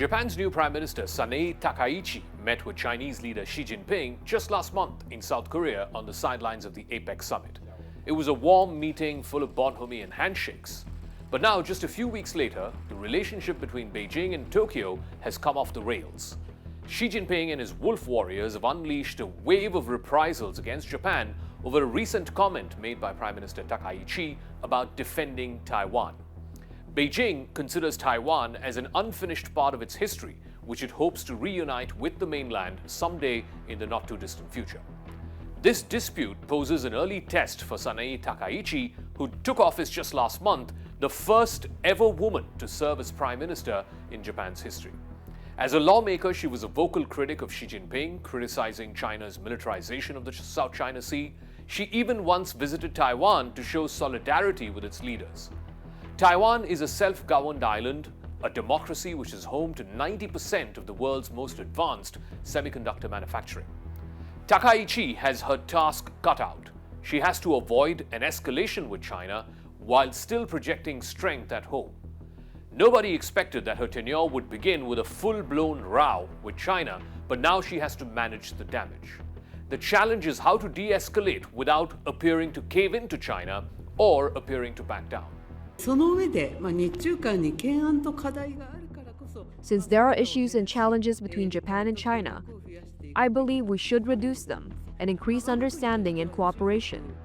Japan's new Prime Minister Sanae Takaichi met with Chinese leader Xi Jinping just last month in South Korea on the sidelines of the APEC summit. It was a warm meeting full of bonhomie and handshakes. But now, just a few weeks later, the relationship between Beijing and Tokyo has come off the rails. Xi Jinping and his wolf warriors have unleashed a wave of reprisals against Japan over a recent comment made by Prime Minister Takaichi about defending Taiwan. Beijing considers Taiwan as an unfinished part of its history, which it hopes to reunite with the mainland someday in the not-too-distant future. This dispute poses an early test for Sanae Takaichi, who took office just last month, the first ever woman to serve as Prime Minister in Japan's history. As a lawmaker, she was a vocal critic of Xi Jinping, criticizing China's militarization of the South China Sea. She even once visited Taiwan to show solidarity with its leaders. Taiwan is a self-governed island, a democracy which is home to 90% of the world's most advanced semiconductor manufacturing. Takaichi has her task cut out. She has to avoid an escalation with China while still projecting strength at home. Nobody expected that her tenure would begin with a full-blown row with China, but now she has to manage the damage. The challenge is how to de-escalate without appearing to cave into China or appearing to back down. Since there are issues and challenges between Japan and China, I believe we should reduce them and increase understanding and cooperation.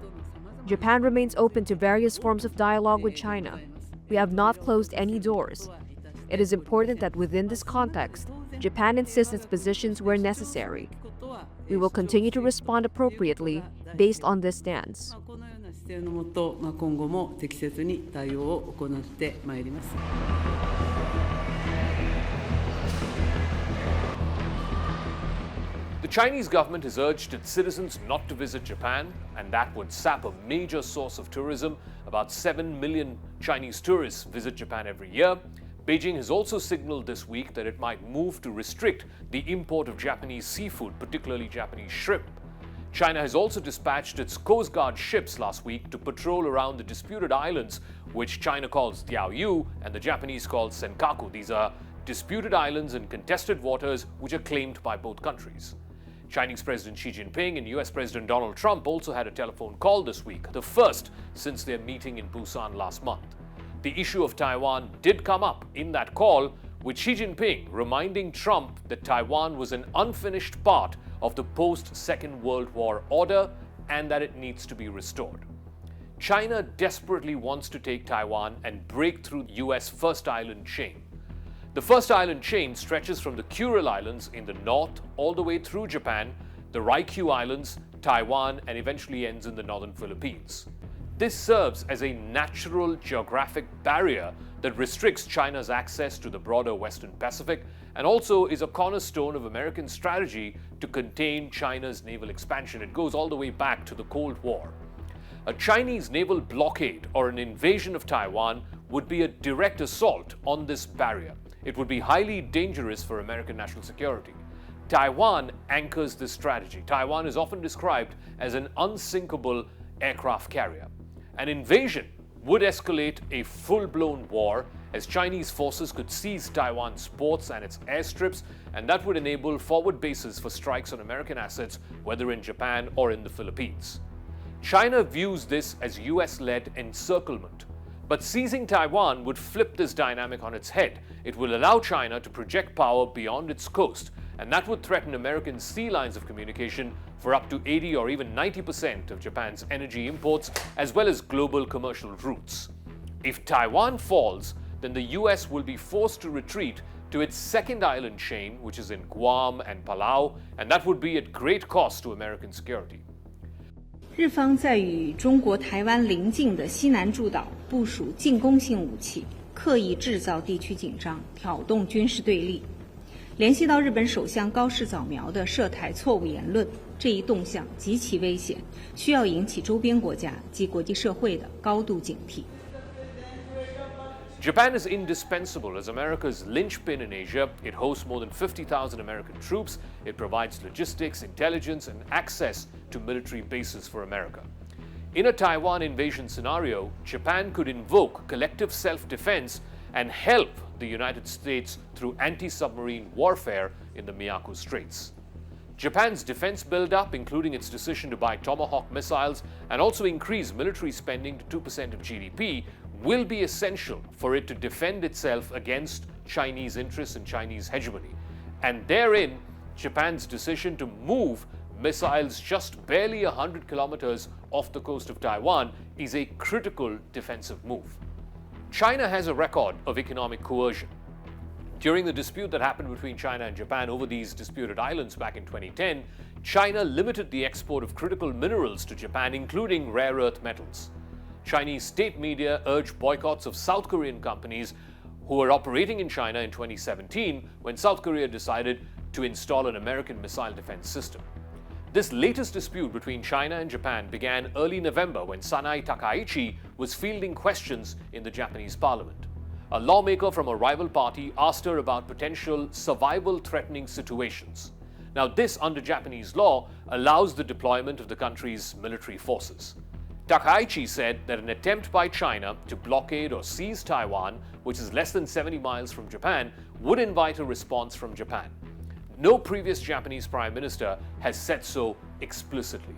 Japan remains open to various forms of dialogue with China. We have not closed any doors. It is important that within this context, Japan insists its positions where necessary. We will continue to respond appropriately based on this stance. The Chinese government has urged its citizens not to visit Japan, and that would sap a major source of tourism. About 7 million Chinese tourists visit Japan every year. Beijing has also signaled this week that it might move to restrict the import of Japanese seafood, particularly Japanese shrimp. China has also dispatched its Coast Guard ships last week to patrol around the disputed islands, which China calls Diaoyu and the Japanese call Senkaku. These are disputed islands in contested waters which are claimed by both countries. Chinese President Xi Jinping and US President Donald Trump also had a telephone call this week, the first since their meeting in Busan last month. The issue of Taiwan did come up in that call, with Xi Jinping reminding Trump that Taiwan was an unfinished part of the post-Second World War order and that it needs to be restored. China desperately wants to take Taiwan and break through the US First Island chain. The First Island chain stretches from the Kuril Islands in the north all the way through Japan, the Ryukyu Islands, Taiwan, and eventually ends in the northern Philippines. This serves as a natural geographic barrier that restricts China's access to the broader Western Pacific and also is a cornerstone of American strategy to contain China's naval expansion. It goes all the way back to the Cold War. A Chinese naval blockade or an invasion of Taiwan would be a direct assault on this barrier. It would be highly dangerous for American national security. Taiwan anchors this strategy. Taiwan is often described as an unsinkable aircraft carrier. An invasion would escalate a full-blown war, as Chinese forces could seize Taiwan's ports and its airstrips, and that would enable forward bases for strikes on American assets, whether in Japan or in the Philippines. China views this as US-led encirclement. But seizing Taiwan would flip this dynamic on its head. It will allow China to project power beyond its coast, and that would threaten American sea lines of communication for up to 80 or even 90% of Japan's energy imports, as well as global commercial routes. If Taiwan falls, then the US will be forced to retreat to its second island chain, which is in Guam and Palau, and that would be at great cost to American security. 日方在与中国台湾邻近的西南诸岛部署进攻性武器，刻意制造地区紧张，挑动军事对立。联系到日本首相高市早苗的涉台错误言论，这一动向极其危险，需要引起周边国家及国际社会的高度警惕。 Japan is indispensable as America's linchpin in Asia. It hosts more than 50,000 American troops. It provides logistics, intelligence, and access to military bases for America. In a Taiwan invasion scenario, Japan could invoke collective self-defense and help the United States through anti-submarine warfare in the Miyako Straits. Japan's defense buildup, including its decision to buy Tomahawk missiles and also increase military spending to 2% of GDP, will be essential for it to defend itself against Chinese interests and Chinese hegemony. And therein, Japan's decision to move missiles just barely 100 kilometers off the coast of Taiwan is a critical defensive move. China has a record of economic coercion. During the dispute that happened between China and Japan over these disputed islands back in 2010, China limited the export of critical minerals to Japan, including rare earth metals. Chinese state media urged boycotts of South Korean companies who were operating in China in 2017 when South Korea decided to install an American missile defense system. This latest dispute between China and Japan began early November when Sanae Takaichi was fielding questions in the Japanese parliament. A lawmaker from a rival party asked her about potential survival-threatening situations. Now, this, under Japanese law, allows the deployment of the country's military forces. Takaichi said that an attempt by China to blockade or seize Taiwan, which is less than 70 miles from Japan, would invite a response from Japan. No previous Japanese prime minister has said so explicitly.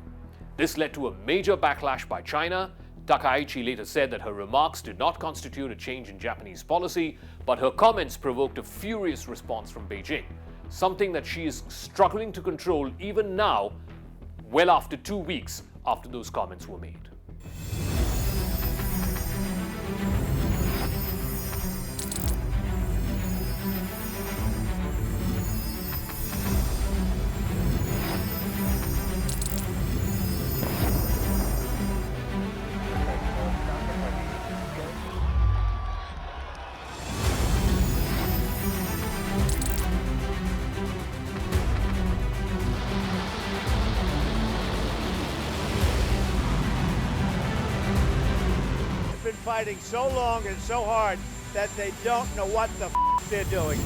This led to a major backlash by China. Takaichi later said that her remarks did not constitute a change in Japanese policy, but her comments provoked a furious response from Beijing, something that she is struggling to control even now, well after 2 weeks after those comments were made. Fighting so long and so hard that they don't know what the they're doing.